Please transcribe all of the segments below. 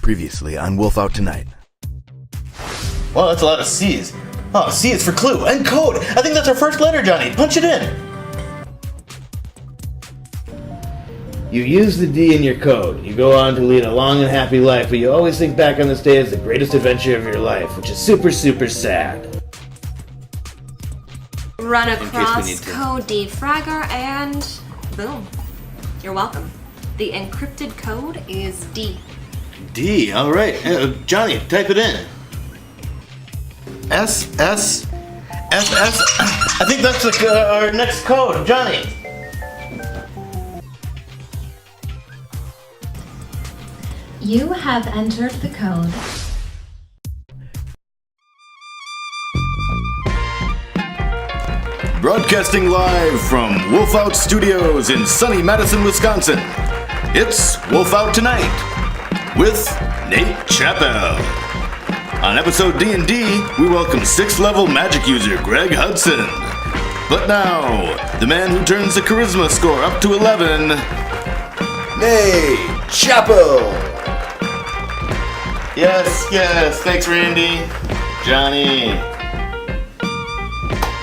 Previously on Wolfout Tonight. Well, that's a lot of C's. Oh, C is for clue and code. I think that's our first letter, Johnny. Punch it in. You use the D in your code. You go on to lead a long and happy life, but you always think back on this day as the greatest adventure of your life, which is super, super sad. Run across code defragger and boom. You're welcome. The encrypted code is D. D, alright. Johnny, type it in. S. I think that's our next code. Johnny. You have entered the code. Broadcasting live from Wolfout Studios in sunny Madison, Wisconsin. It's Wolfout Tonight with Nate Chappell. On episode D&D, we welcome 6th level Magic User Greg Hudson. But now, the man who turns the charisma score up to 11, Nate Chappell. Yes, thanks Randy. Johnny.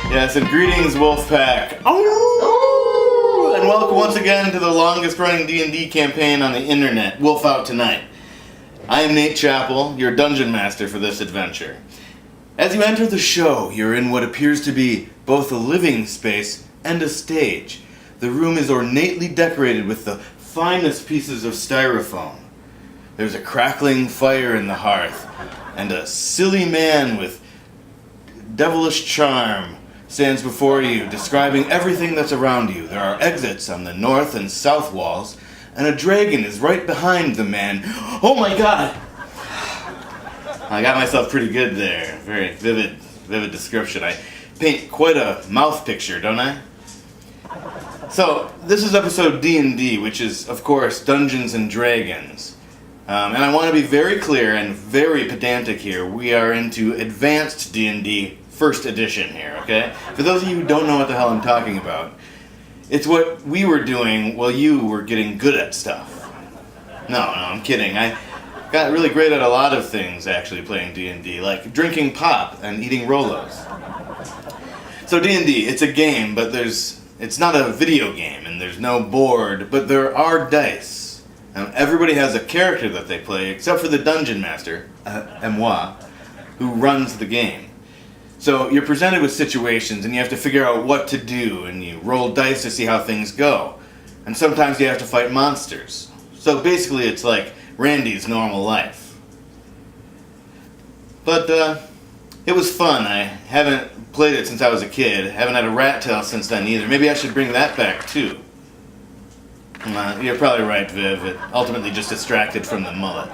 Yes, and greetings Wolfpack. Oh! And welcome once again to the longest running D&D campaign on the internet, Wolfout Tonight. I am Nate Chappell, your dungeon master for this adventure. As you enter the show, you're in what appears to be both a living space and a stage. The room is ornately decorated with the finest pieces of styrofoam. There's a crackling fire in the hearth, and a silly man with devilish charm stands before you, describing everything that's around you. There are exits on the north and south walls, and a dragon is right behind the man. Oh my god! I got myself pretty good there. Very vivid description. I paint quite a mouth picture, don't I? So, this is episode D&D, which is, of course, Dungeons and Dragons. And I want to be very clear and very pedantic here. We are into advanced D&D first edition here, okay? For those of you who don't know what the hell I'm talking about, it's what we were doing while you were getting good at stuff. No, I'm kidding. I got really great at a lot of things, actually, playing D&D, like drinking pop and eating Rolos. So D&D, it's a game, but it's not a video game, and there's no board, but there are dice. Everybody has a character that they play, except for the Dungeon Master, moi, who runs the game. So you're presented with situations, and you have to figure out what to do, and you roll dice to see how things go. And sometimes you have to fight monsters. So basically it's like Randy's normal life. But it was fun. I haven't played it since I was a kid. Haven't had a rat tail since then either. Maybe I should bring that back too. You're probably right, Viv. It ultimately just distracted from the mullet.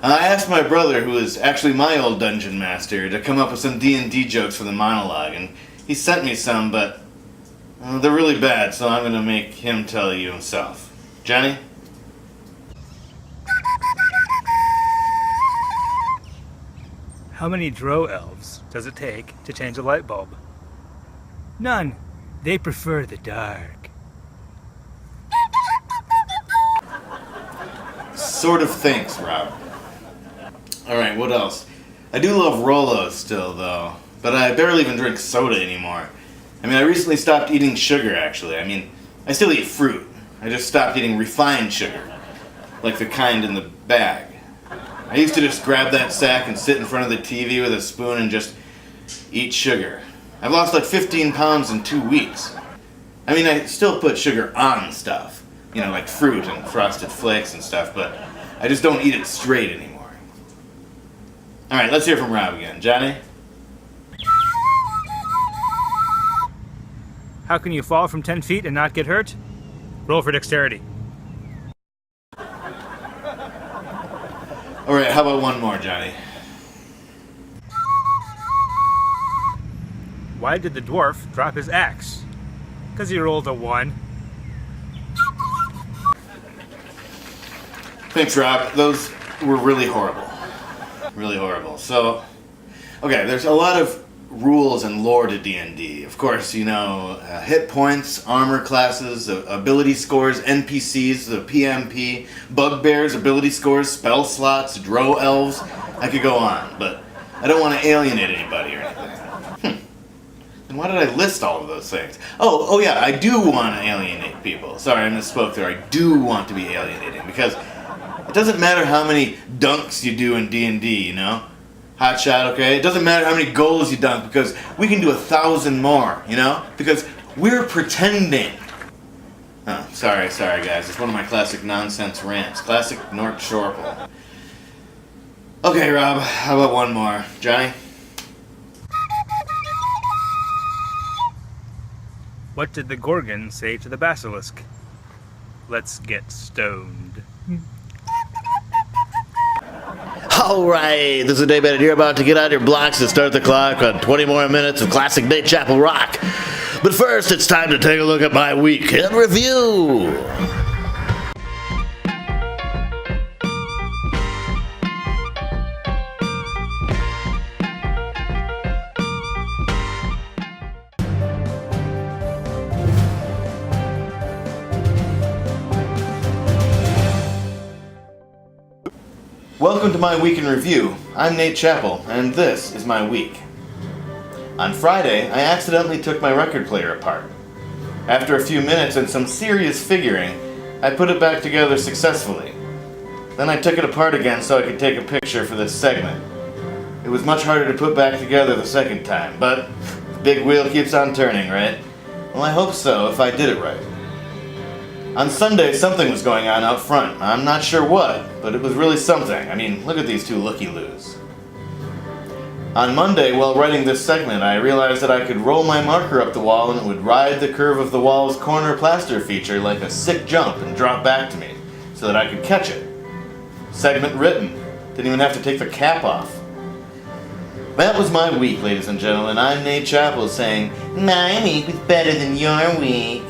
I asked my brother, who is actually my old dungeon master, to come up with some D&D jokes for the monologue, and he sent me some, but they're really bad, so I'm going to make him tell you himself. Johnny? How many drow elves does it take to change a light bulb? None. They prefer the dark. Sort of thanks, Rob. Alright, what else? I do love Rolos still, though, but I barely even drink soda anymore. I recently stopped eating sugar, actually. I still eat fruit. I just stopped eating refined sugar, like the kind in the bag. I used to just grab that sack and sit in front of the TV with a spoon and just eat sugar. I've lost like 15 pounds in 2 weeks. I still put sugar on stuff. Like fruit and frosted flakes and stuff, but I just don't eat it straight anymore. Alright, let's hear from Rob again. Johnny? How can you fall from 10 feet and not get hurt? Roll for dexterity. Alright, how about one more, Johnny? Why did the dwarf drop his axe? 'Cause he rolled a 1. Thanks, Rob. Those were really horrible. Really horrible. So, okay, there's a lot of rules and lore to D&D. Of course, you know, hit points, armor classes, ability scores, NPCs, the PMP, bugbears, ability scores, spell slots, drow elves. I could go on, but I don't want to alienate anybody or anything. Then why did I list all of those things? Oh yeah, I do want to alienate people. Sorry, I misspoke there. I do want to be alienating, because it doesn't matter how many dunks you do in D&D, you know? Hot shot, okay? It doesn't matter how many goals you dunk, because we can do 1,000 more, you know? Because we're pretending. Oh, sorry guys. It's one of my classic nonsense rants. Classic Nort Shorple. Okay, Rob, how about one more? Johnny? What did the Gorgon say to the basilisk? Let's get stoned. Alright, this is Dave Bennett. You're about to get out your blocks and start the clock on 20 more minutes of classic Nate Chapel rock. But first, it's time to take a look at my week in review. Welcome to my week in review. I'm Nate Chappell, and this is my week. On Friday, I accidentally took my record player apart. After a few minutes and some serious figuring, I put it back together successfully. Then I took it apart again so I could take a picture for this segment. It was much harder to put back together the second time, but the big wheel keeps on turning, right? Well, I hope so, if I did it right. On Sunday, something was going on out front. I'm not sure what, but it was really something. I mean, look at these two looky-loos. On Monday, while writing this segment, I realized that I could roll my marker up the wall and it would ride the curve of the wall's corner plaster feature like a sick jump and drop back to me, so that I could catch it. Segment written. Didn't even have to take the cap off. That was my week, ladies and gentlemen. I'm Nate Chappell saying, my week was better than your week.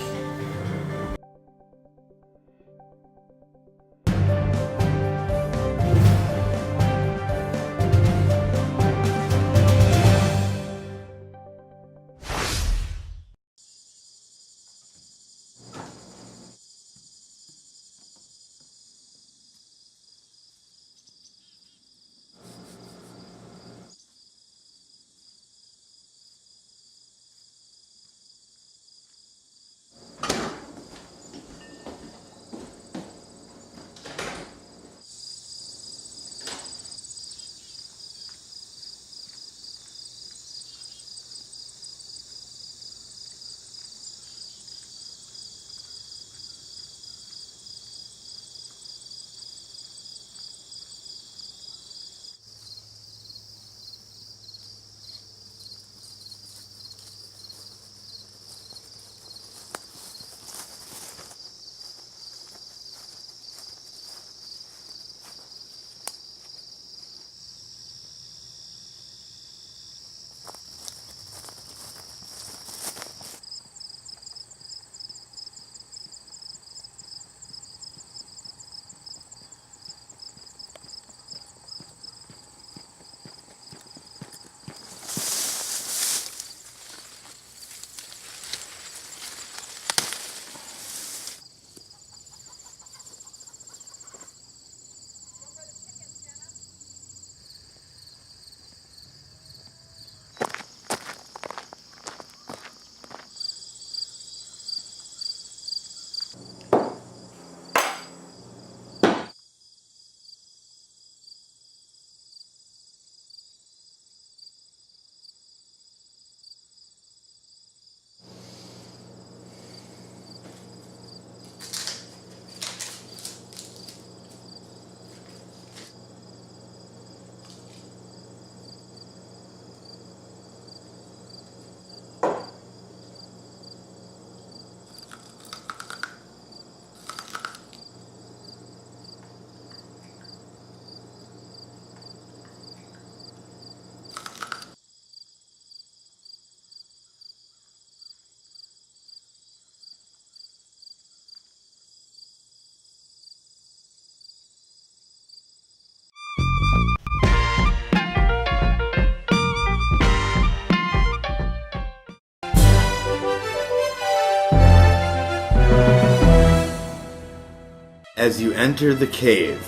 as you enter the cave,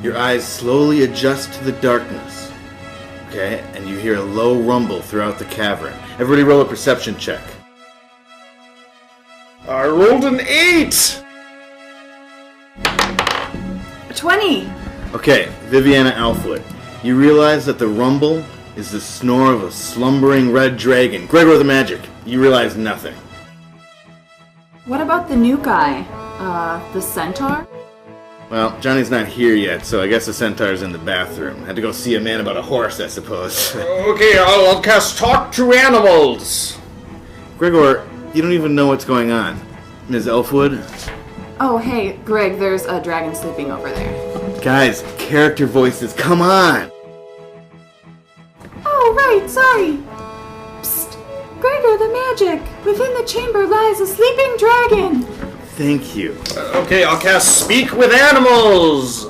your eyes slowly adjust to the darkness. Okay, and you hear a low rumble throughout the cavern. Everybody roll a perception check. I rolled an 8! 20! Okay, Viviana Alfwood, you realize that the rumble is the snore of a slumbering red dragon. Gregor the Magic, you realize nothing. What about the new guy? The centaur? Well, Johnny's not here yet, so I guess the centaur's in the bathroom. Had to go see a man about a horse, I suppose. Okay, I'll cast Talk to Animals! Gregor, you don't even know what's going on. Ms. Elfwood? Oh, hey, Greg, there's a dragon sleeping over there. Guys, character voices, come on! Oh, right, sorry. Psst, Gregor the Magic. Within the chamber lies a sleeping dragon. Thank you. Okay, I'll cast Speak with Animals!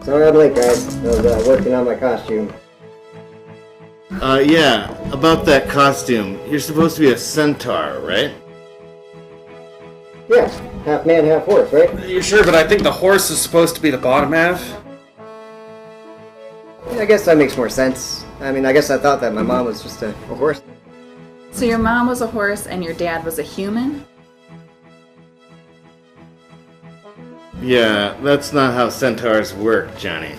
Sorry I'm late, guys. I was working on my costume. Yeah, about that costume. You're supposed to be a centaur, right? Yeah, half man, half horse, right? You sure, but I think the horse is supposed to be the bottom half. Yeah, I guess that makes more sense. I mean, I guess I thought that my mom was just a horse. So your mom was a horse and your dad was a human? Yeah, that's not how centaurs work, Johnny.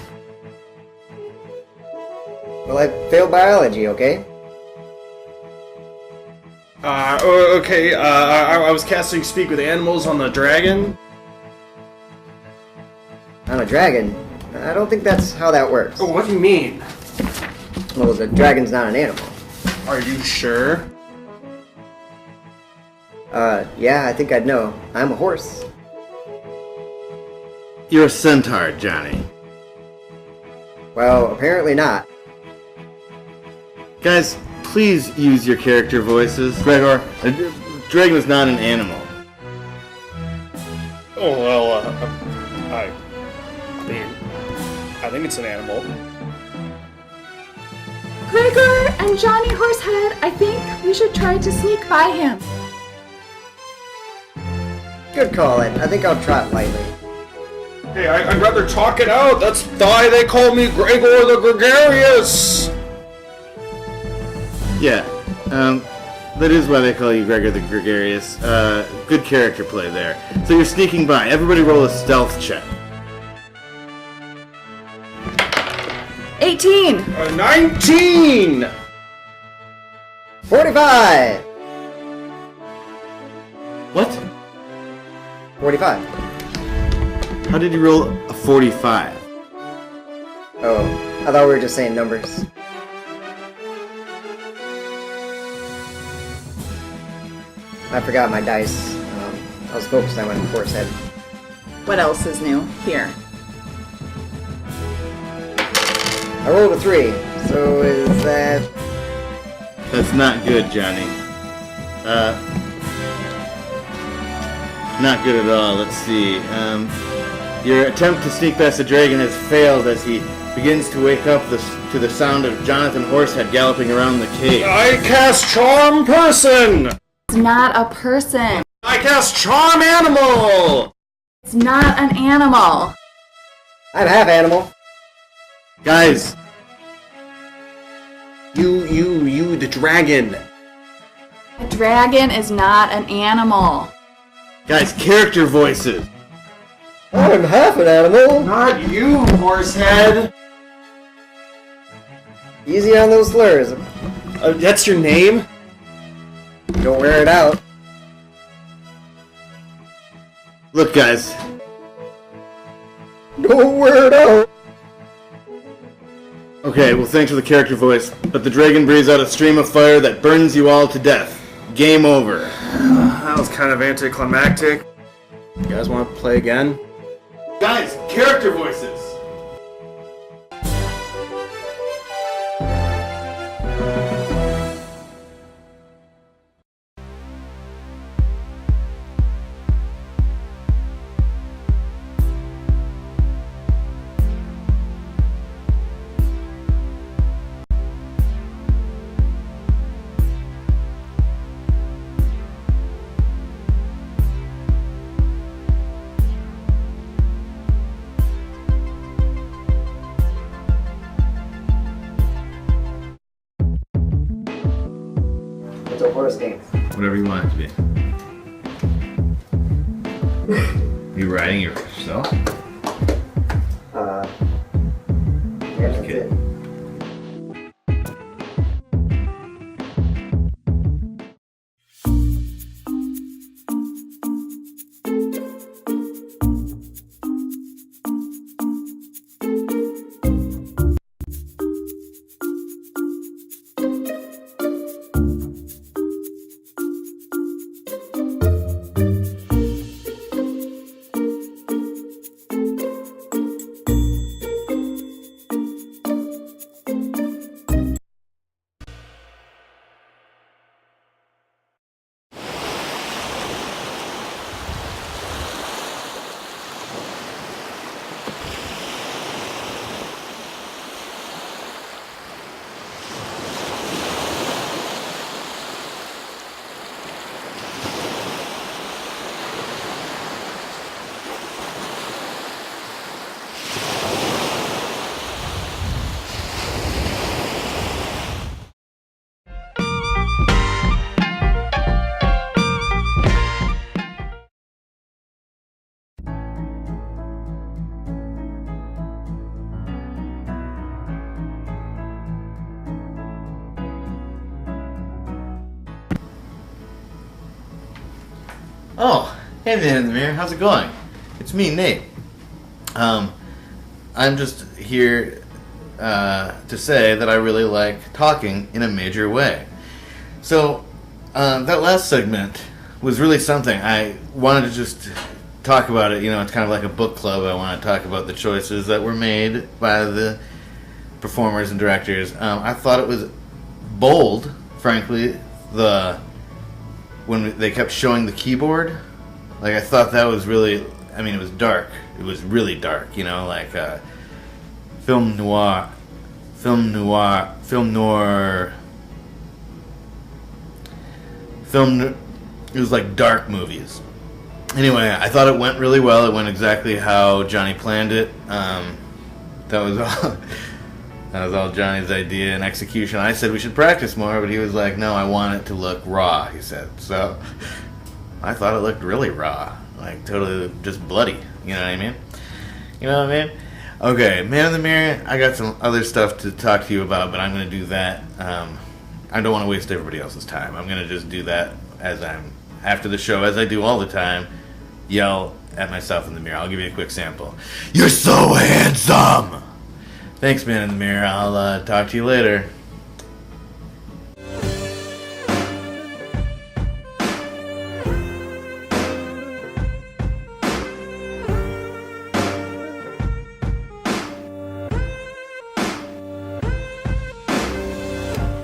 Well, I failed biology, okay? Okay, I was casting Speak with Animals on the dragon. On a dragon? I don't think that's how that works. Oh, what do you mean? Well, the dragon's not an animal. Are you sure? Yeah, I think I'd know. I'm a horse. You're a centaur, Johnny. Well, apparently not. Guys, please use your character voices. Gregor, a dragon is not an animal. Oh, well, I mean, I think it's an animal. Gregor and Johnny Horsehead, I think we should try to sneak by him. Good call, Ed. I think I'll trot lightly. Hey, I'd rather talk it out. That's why they call me Gregor the Gregarious. Yeah, that is why they call you Gregor the Gregarious. Good character play there. So you're sneaking by. Everybody roll a stealth check. 18! 19! 45! What? 45. How did you roll a 45? Oh, I thought we were just saying numbers. I forgot my dice. I was focused on my horse head. What else is new? Here. I rolled a 3, so is that... That's not good, Johnny. Not good at all. Let's see. Your attempt to sneak past the dragon has failed as he begins to wake up to the sound of Jonathan Horsehead galloping around the cave. I cast Charm Person! It's not a person. I cast Charm Animal! It's not an animal. I'm half animal. Guys, You, the dragon. A dragon is not an animal. guys, character voices. I'm half an animal. Not you, Horsehead. Easy on those slurs. That's your name? Don't wear it out. Look, guys, Don't wear it out. okay, well, thanks for the character voice, but the dragon breathes out a stream of fire that burns you all to death. Game over. That was kind of anticlimactic. You guys want to play again? Guys, character voices. Worst game. Whatever you want it to be. Are you writing yourself? Yeah, that's it. Oh, hey man in the mirror, how's it going? It's me, Nate. I'm just here to say that I really like talking in a major way. So, that last segment was really something. I wanted to just talk about it, it's kind of like a book club. I want to talk about the choices that were made by the performers and directors. I thought it was bold, frankly, when they kept showing the keyboard. Like, I thought that was really, it was dark. It was really dark, like film noir. It was like dark movies. Anyway, I thought it went really well. It went exactly how Johnny planned it. That was all Johnny's idea and execution. I said we should practice more, but he was like, no, I want it to look raw, he said. So I thought it looked really raw, like totally just bloody. You know what I mean? Okay, Man in the Mirror, I got some other stuff to talk to you about, but I'm going to do that. I don't want to waste everybody else's time. I'm going to just do that after the show, as I do all the time, yell at myself in the mirror. I'll give you a quick sample. You're so handsome! Thanks, Man in the Mirror. I'll talk to you later.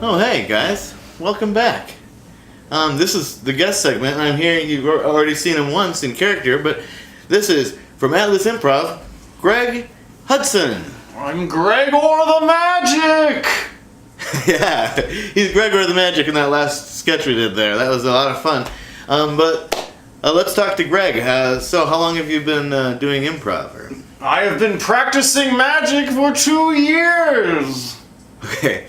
Oh, hey, guys. Welcome back. This is the guest segment, and I'm here. You've already seen him once in character, but this is from Atlas Improv, Greg Hudson. I'm Gregor the Magic! Yeah, he's Gregor the Magic in that last sketch we did there. That was a lot of fun. But let's talk to Greg. So how long have you been doing improv? I have been practicing magic for 2 years! Okay.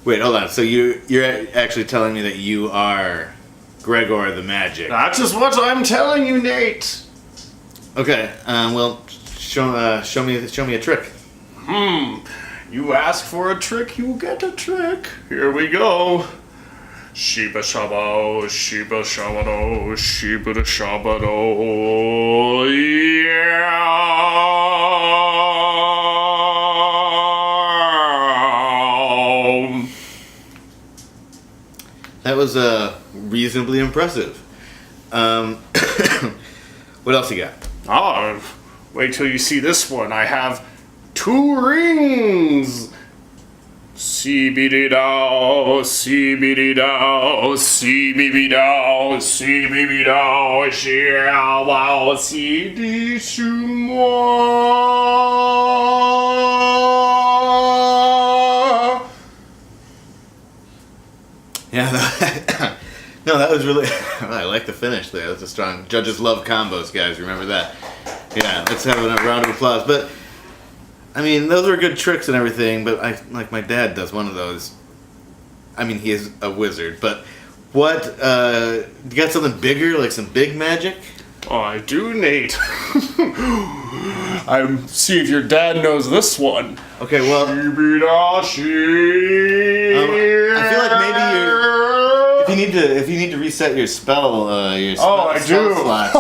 Wait, hold on. So you're actually telling me that you are Gregor the Magic? That is what I'm telling you, Nate. Okay. Well, show me a trick. You ask for a trick, you get a trick. Here we go. Sheba shabo, sheba shabado, sheba da shabado, yeah. That was reasonably impressive. What else you got? Oh, wait till you see this one. I have 2 rings. CBD-dow, CBD-dow, CBD-dow, CBD-dow, CBD-dow, CBD-dow. Yeah, no, that was really. I like the finish there. That's a strong. Judges love combos, guys. Remember that. Yeah, let's have a round of applause. But those are good tricks and everything. But my dad does one of those. He is a wizard. But What? You got something bigger, like some big magic? Oh, I do, Nate. I'm see if your dad knows this one. Okay, well, I feel like maybe if you need to reset your spell, I do. Slot.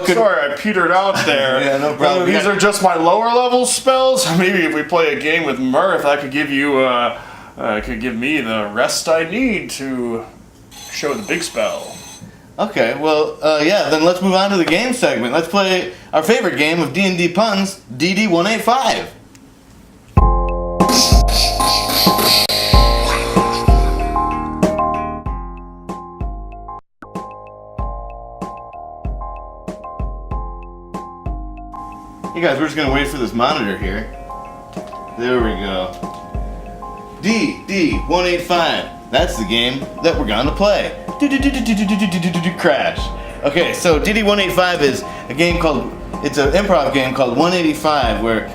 Sorry, I petered out there. Yeah, no problem. These are just my lower level spells. Maybe if we play a game with Mirth, I could give you, could give me the rest I need to show the big spell. Okay, well, yeah, then let's move on to the game segment. Let's play our favorite game of D&D puns, DD 185. Hey guys, we're just gonna wait for this monitor here. There we go. DD 185. That's the game that we're gonna play. Crash. Okay, so DD 185 is a game it's an improv game called 185 where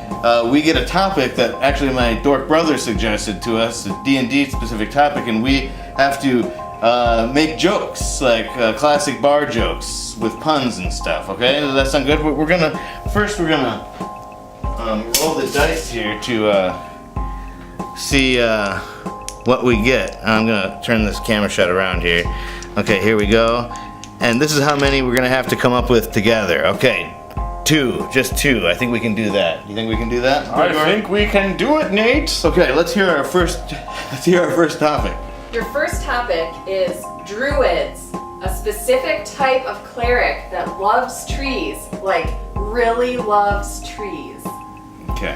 we get a topic that actually my dork brother suggested to us, a D&D specific topic, and we have to make jokes, like classic bar jokes with puns and stuff, okay? Does that sound good? We're gonna roll the dice here to see what we get. I'm gonna turn this camera shot around here. Okay, here we go. And this is how many we're gonna have to come up with together. Okay, 2, just 2. I think we can do that. You think we can do that? I think we can do it, Nate. Okay, let's hear our first topic. Your first topic is druids, a specific type of cleric that loves trees, like really loves trees. Okay.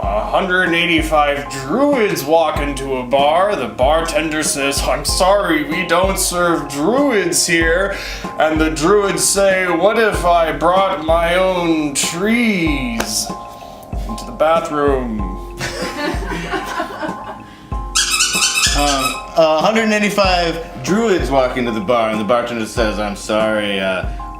185 druids walk into a bar. The bartender says, "I'm sorry, we don't serve druids here." And the druids say, "What if I brought my own trees into the bathroom?" 185 druids walk into the bar, and the bartender says, "I'm sorry,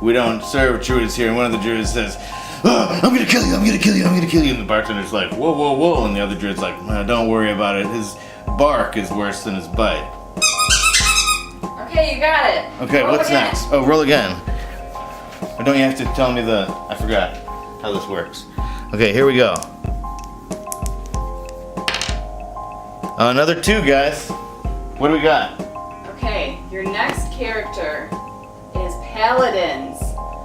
we don't serve druids here." And one of the druids says, "I'm gonna kill you, I'm gonna kill you, I'm gonna kill you." And the bartender's like, "Whoa, whoa, whoa." And the other druid's like, "Don't worry about it. His bark is worse than his bite." Okay, you got it. Okay, Roll what's again. next? Oh, roll again. Or don't you have to tell me I forgot how this works. Okay, here we go. Another 2, guys. What do we got? Okay, your next character is paladins.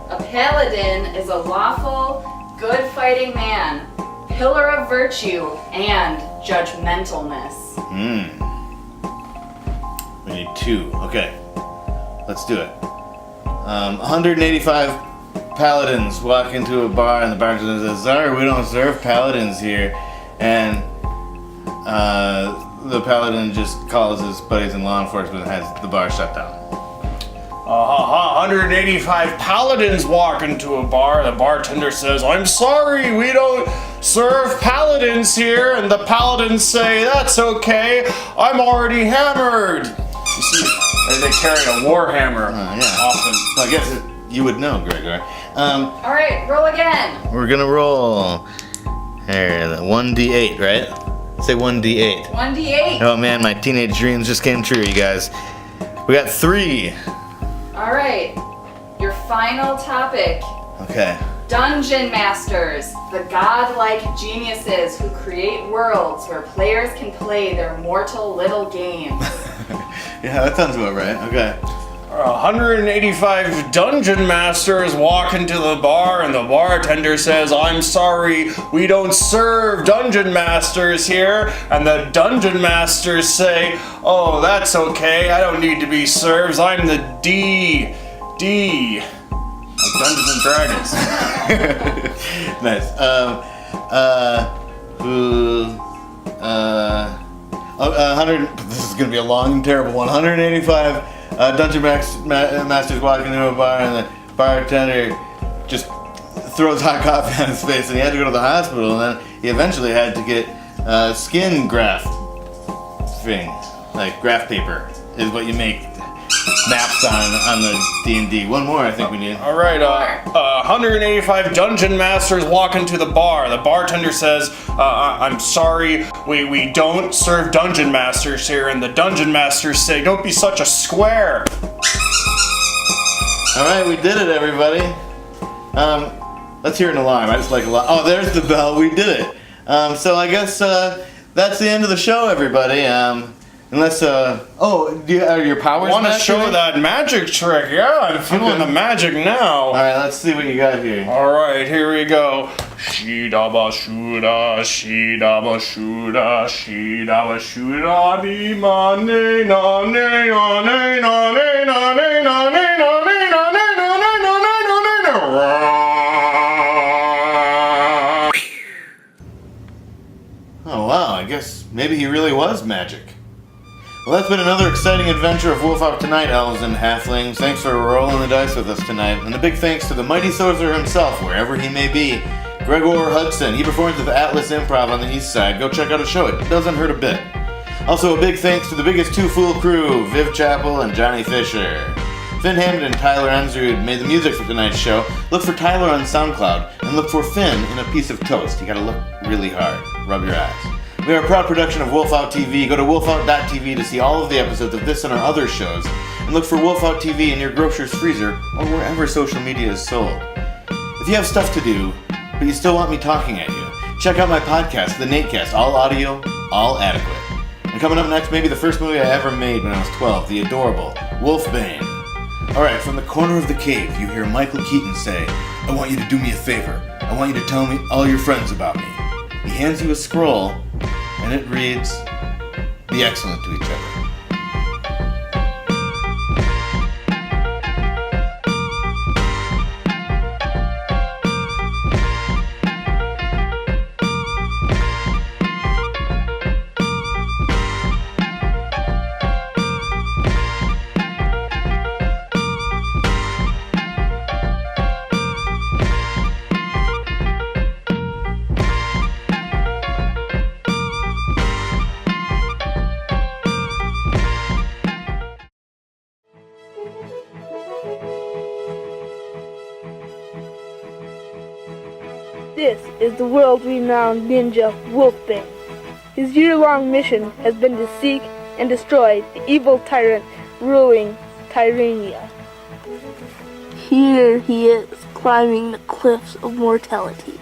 A paladin is a lawful, good fighting man, pillar of virtue, and judgmentalness. We need 2. Okay, let's do it. 185 paladins walk into a bar, and the bartender says, "Sorry, we don't serve paladins here." And the paladin just calls his buddies in law enforcement and has the bar shut down. 185 paladins walk into a bar. The bartender says, "I'm sorry, we don't serve paladins here." And the paladins say, "That's okay, I'm already hammered." You see, they carry a war hammer often. Well, I guess you would know, Gregor. All right, roll again. We're gonna roll. Here, 1d8, right? Say 1d8. 1d8. Oh man, my teenage dreams just came true, you guys. We got 3. All right, your final topic. Okay. Dungeon Masters, the godlike geniuses who create worlds where players can play their mortal little games. Yeah, that sounds about right. Okay. 185 dungeon masters walk into the bar, and the bartender says, "I'm sorry, we don't serve dungeon masters here." And the dungeon masters say, "Oh, that's okay, I don't need to be served. I'm the D. Like Dungeons and Dragons." Nice. 100. This is gonna be a long and terrible one. 185 dungeon masters walk into a bar, and the bartender just throws hot coffee on his face, and he had to go to the hospital, and then he eventually had to get skin graft thing, like graft paper is what you make maps on the D&D. One more, I think we need. All right, 185 dungeon masters walk into the bar. The bartender says, I'm sorry, we don't serve dungeon masters here. And the dungeon masters say, don't be such a square. All right, we did it, everybody. Let's hear an alarm. I just like alarm. Oh, there's the bell. We did it. So I guess that's the end of the show, everybody. Unless, are your powers? Want to show that magic trick? Yeah, I'm feeling the magic now. All right, let's see what you got here. All right, here we go. Shidaba shuda, shidaba shuda, shidaba shuda, di ma ne na ne na ne na ne na ne na ne na ne na ne na ne na ne na ne. Oh wow, I guess maybe he really was magic. Well, that's been another exciting adventure of Wolfout Tonight, elves and halflings. Thanks for rolling the dice with us tonight. And a big thanks to the mighty sorcerer himself, wherever he may be, Gregor Hudson. He performs with Atlas Improv on the east side. Go check out his show. It doesn't hurt a bit. Also, a big thanks to the biggest two-fool crew, Viv Chappell and Johnny Fisher. Finn Hammond and Tyler Ensrud made the music for tonight's show. Look for Tyler on SoundCloud, and look for Finn in a piece of toast. You gotta look really hard. Rub your eyes. We are a proud production of Wolfout TV. Go to wolfout.tv to see all of the episodes of this and our other shows. And look for Wolfout TV in your grocer's freezer or wherever social media is sold. If you have stuff to do, but you still want me talking at you, check out my podcast, The Natecast. All audio, all adequate. And coming up next, maybe the first movie I ever made when I was 12, the adorable Wolfbane. Alright, from the corner of the cave, you hear Michael Keaton say, I want you to do me a favor. I want you to tell me all your friends about me. He hands you a scroll, and it reads, be excellent to each other. This is the world-renowned ninja Wolfbane. His year-long mission has been to seek and destroy the evil tyrant ruling Tyrania. Here he is, climbing the cliffs of mortality.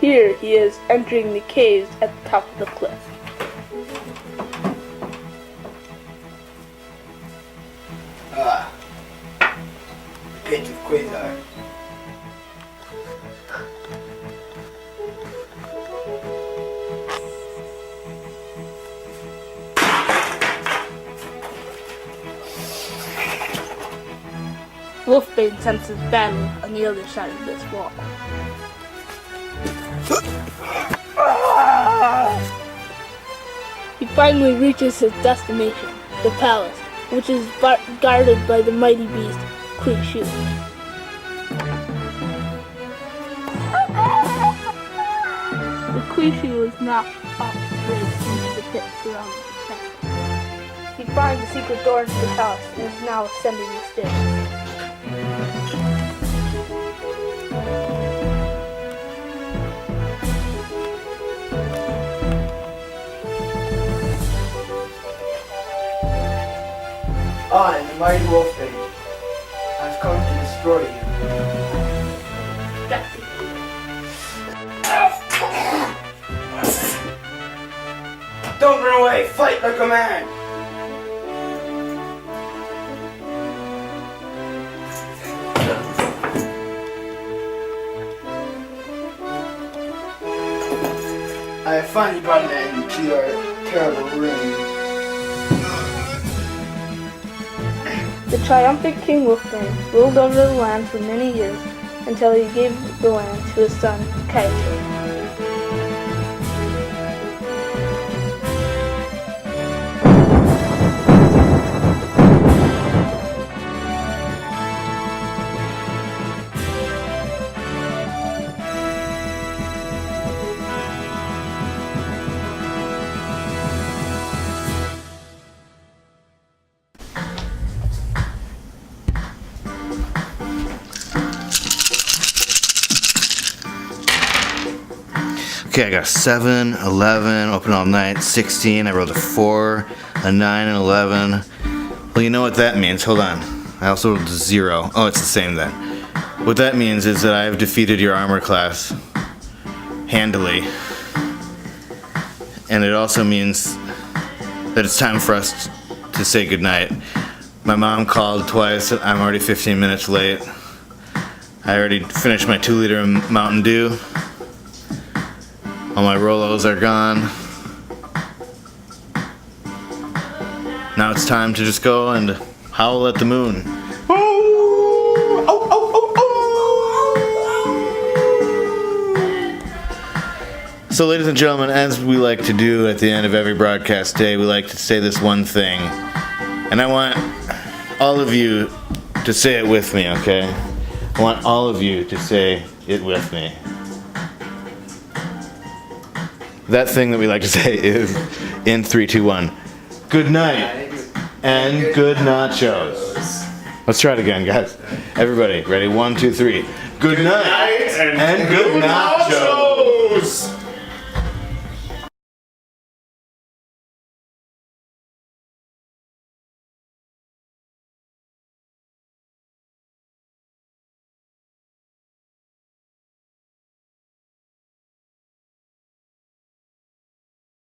Here he is, entering the caves at the top of the cliff. Pit of Quasar. Wolfbane senses battle on the other side of this wall. He finally reaches his destination, the palace, which is guarded by the mighty beast, Quishu. The Quishu is knocked off the bridge into the pit surrounding the castle. He finds a secret door into the palace and is now ascending the stairs. I, the mighty Wolfbane, I've come to destroy you. Don't run away! Fight like a man! I have finally brought an end to your terrible reign. The triumphant King Wolfbane ruled over the land for many years until he gave the land to his son, Kaiju. Okay, I got a 7, 11, open all night, 16. I rolled a 4, a 9, and 11. Well, you know what that means. Hold on. I also rolled a 0. Oh, it's the same then. What that means is that I have defeated your armor class handily. And it also means that it's time for us to say goodnight. My mom called twice. I'm already 15 minutes late. I already finished my 2-liter Mountain Dew. All my Rolos are gone. Now it's time to just go and howl at the moon. So, ladies and gentlemen, as we like to do at the end of every broadcast day, we like to say this one thing. And I want all of you to say it with me, okay? I want all of you to say it with me. That thing that we like to say is in 3, 2, 1. Good night and good nachos. Let's try it again, guys. Everybody, ready? 1, 2, 3. Good night and good nachos.